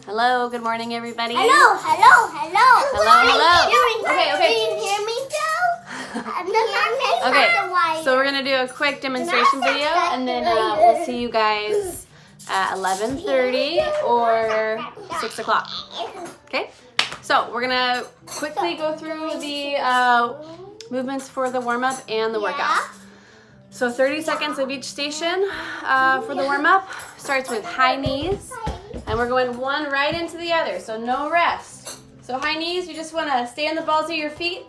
Hello, good morning, everybody. Hello. Okay. Can you hear me, Joe? Okay, so we're going to do a quick demonstration video, and then we'll see you guys at 11:30 or 6 o'clock. Okay? So we're going to quickly go through the movements for the warm-up and the workout. So 30 seconds of each station for the warm-up. Starts with high knees, and we're going one right into the other, so no rest. So high knees, you just want to stay on the balls of your feet,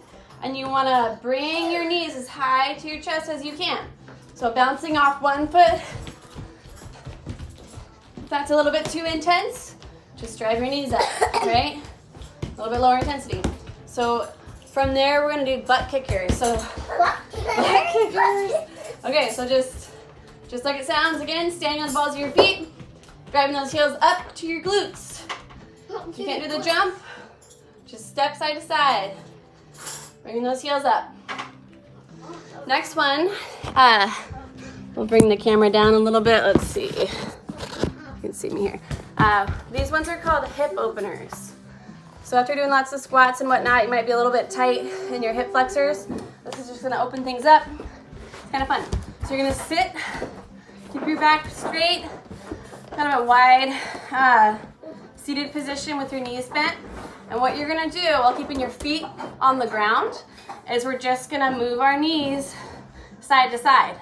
and you want to bring your knees as high to your chest as you can. So bouncing off one foot. If that's a little bit too intense, just drive your knees up, right? A little bit lower intensity. So from there, we're going to do butt kickers. So butt kickers. Okay, so just like it sounds, again, standing on the balls of your feet, driving those heels up to your glutes. If you can't do the jump, just step side to side, bringing those heels up. Next one, we'll bring the camera down a little bit. Let's see. You can see me here. These ones are called hip openers. So after doing lots of squats and whatnot, you might be a little bit tight in your hip flexors. This is just gonna open things up. It's kind of fun. So you're gonna sit, keep your back straight, kind of a wide seated position with your knees bent. And what you're gonna do while keeping your feet on the ground is we're just gonna move our knees side to side,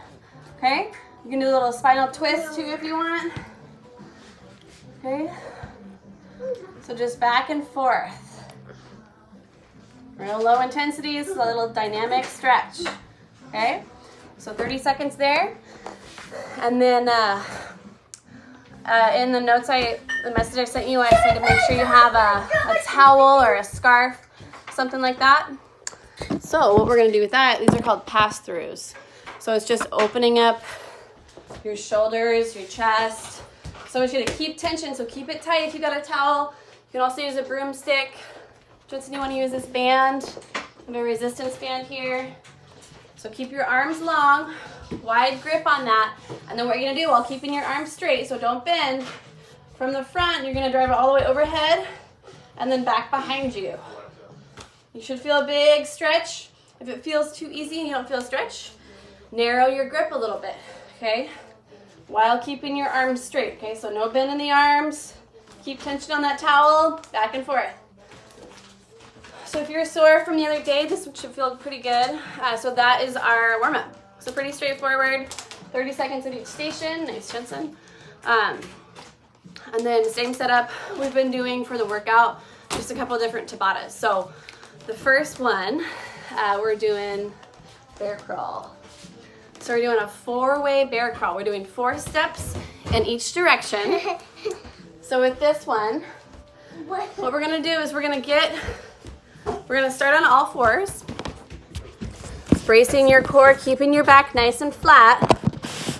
okay? You can do a little spinal twist too if you want, okay? So just back and forth. Real low intensity, it's a little dynamic stretch, okay? So 30 seconds there. And then in the notes, the message I sent you, I said to make sure you have a towel or a scarf, something like that. So what we're gonna do with that, these are called pass-throughs. So it's just opening up your shoulders, your chest. So it's gonna keep tension, so keep it tight if you got a towel. You can also use a broomstick. Just you wanna use this band, I have a resistance band here. So keep your arms long, wide grip on that. And then what you're gonna do while keeping your arms straight, so don't bend, from the front, you're gonna drive it all the way overhead and then back behind you. You should feel a big stretch. If it feels too easy and you don't feel a stretch, narrow your grip a little bit, okay? While keeping your arms straight, okay? So no bend in the arms. Keep tension on that towel, back and forth. So if you're sore from the other day, this should feel pretty good. So that is our warm-up. So pretty straightforward, 30 seconds at each station. Nice, Jensen. And then same setup we've been doing for the workout, just a couple different Tabatas. So the first one, we're doing bear crawl. So we're doing a 4-way bear crawl. We're doing 4 steps in each direction. So with this one, what we're gonna do is we're gonna start on all 4s. Bracing your core, keeping your back nice and flat.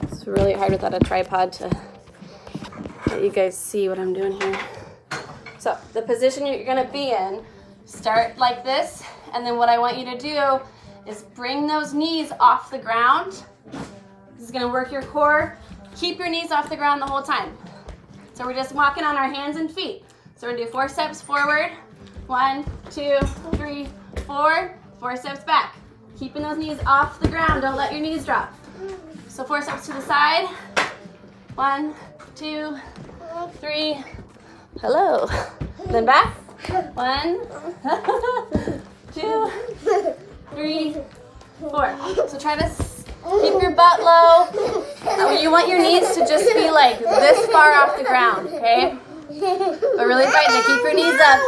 It's really hard without a tripod to let you guys see what I'm doing here. So the position you're gonna be in, start like this, and then what I want you to do is bring those knees off the ground. This is gonna work your core. Keep your knees off the ground the whole time. So we're just walking on our hands and feet. So we're gonna do 4 steps forward. 1, 2, 3, 4. 4 steps back. Keeping those knees off the ground. Don't let your knees drop. So 4 steps to the side. 1, 2, 3. Hello. Then back. 1, 2, 3, 4. So try to keep your butt low. You want your knees to just be like this far off the ground, okay? But really fighting to keep your knees up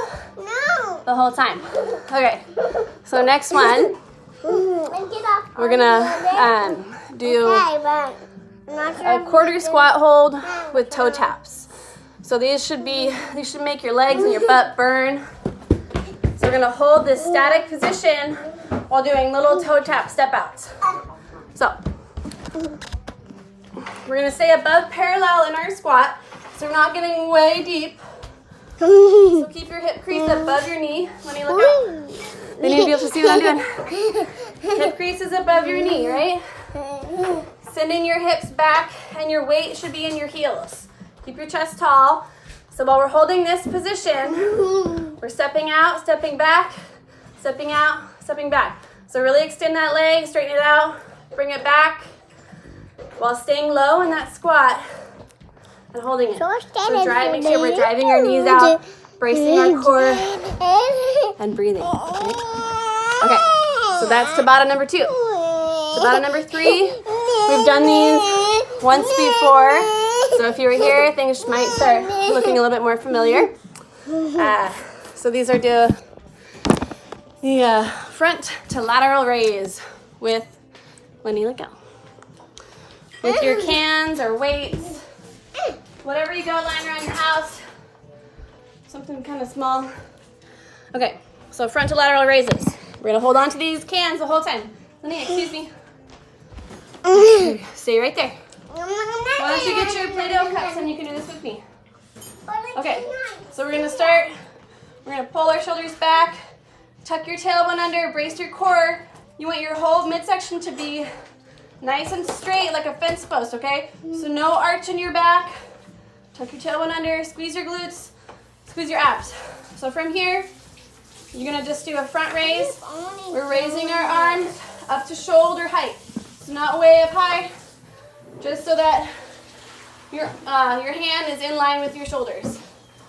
the whole time. Okay, so next one, we're gonna do a quarter squat hold with toe taps. So these should make your legs and your butt burn. So we're gonna hold this static position while doing little toe tap step outs. So we're gonna stay above parallel in our squat, so we're not getting way deep. So keep your hip crease above your knee. Let me look out. They need to be able to see what I'm doing. Hip crease is above your knee, right? Sending your hips back, and your weight should be in your heels. Keep your chest tall. So while we're holding this position, we're stepping out, stepping back, stepping out, stepping back. So really extend that leg, straighten it out, bring it back while staying low in that squat and holding it. So make sure we're driving our knees out, bracing our core, and breathing. Okay, so that's Tabata number 2. Tabata number 3, we've done these once before. So if you were here, things might start looking a little bit more familiar. So these are the front to lateral raise with Lenny Lickell. With your cans or weights, whatever you got lying around your house, something kind of small. Okay, so front to lateral raises. We're gonna hold on to these cans the whole time. Lenny, excuse me. Okay, stay right there. Why don't you get your Play-Doh cups and you can do this with me. Okay, so we're gonna start. We're gonna pull our shoulders back, tuck your tailbone under, brace your core. You want your whole midsection to be nice and straight like a fence post, okay? So no arch in your back. Tuck your tailbone under, squeeze your glutes, squeeze your abs. So from here, you're gonna just do a front raise. We're raising our arms up to shoulder height. So not way up high, just so that your hand is in line with your shoulders.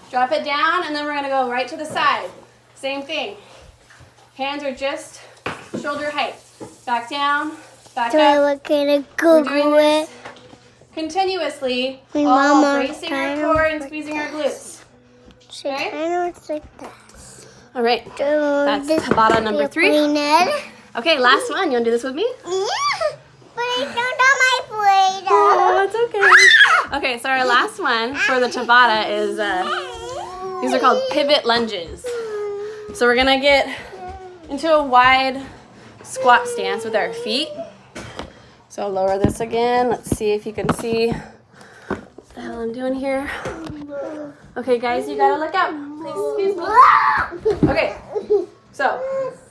Drop it down, and then we're gonna go right to the side. Same thing. Hands are just shoulder height. Back down, back up. We're gonna Google it. Continuously, all bracing our core and squeezing our glutes. Okay? Kind of like that. All right, that's Tabata number 3. Okay, last one. You wanna do this with me? Yeah, but I don't know my Play-Doh. Oh, it's okay. Okay, so our last one for the Tabata is, these are called pivot lunges. So we're gonna get into a wide squat stance with our feet. So I'll lower this again. Let's see if you can see what the hell I'm doing here. Okay, guys, you gotta look up. Please excuse me. Okay, so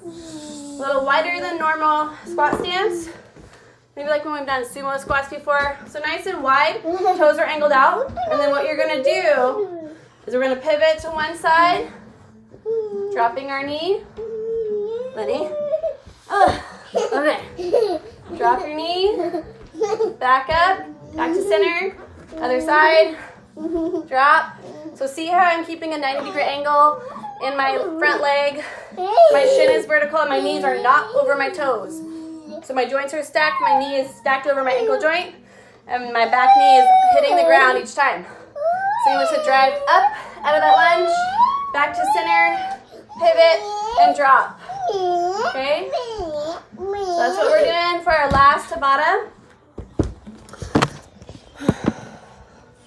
a little wider than normal squat stance. Maybe like when we've done sumo squats before. So nice and wide, toes are angled out. And then what you're gonna do is we're gonna pivot to one side, dropping our knee. Lenny. Okay. Drop your knee, back up, back to center, other side, drop. So see how I'm keeping a 90-degree angle in my front leg. My shin is vertical and my knees are not over my toes. So my joints are stacked, my knee is stacked over my ankle joint, and my back knee is hitting the ground each time. So you want to drive up out of that lunge, back to center, pivot, and drop. Okay? So that's what we're doing for our last Tabata.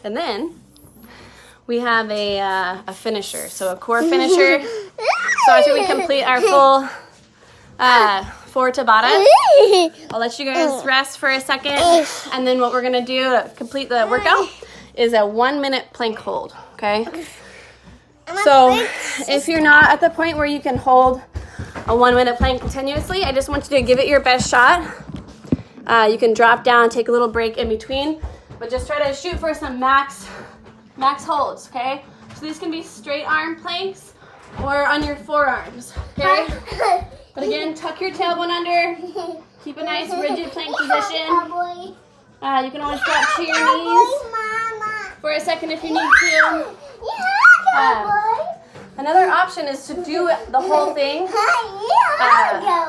And then we have a finisher, so a core finisher. So after we complete our full 4 Tabatas, I'll let you guys rest for a second. And then what we're gonna do to complete the workout is a 1-minute plank hold, okay? So if you're not at the point where you can hold a 1-minute plank continuously, I just want you to give it your best shot. You can drop down, take a little break in between, but just try to shoot for some max holds, okay? So these can be straight arm planks or on your forearms, okay? But again, tuck your tailbone under, keep a nice rigid plank position. You can always drop to your knees for a second if you need to. Another option is to do the whole thing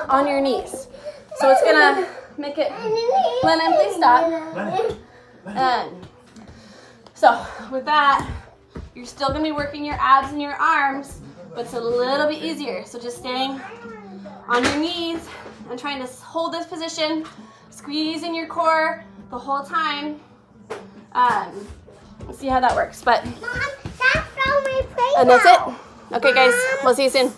on your knees. So it's gonna make it, Lennon, please stop. So with that, you're still gonna be working your abs and your arms, but it's a little bit easier. So just staying on your knees and trying to hold this position, squeezing your core the whole time. Let's see how that works. But Mom, that's all my Play-Doh. and that's it. Okay, guys, we'll see you soon.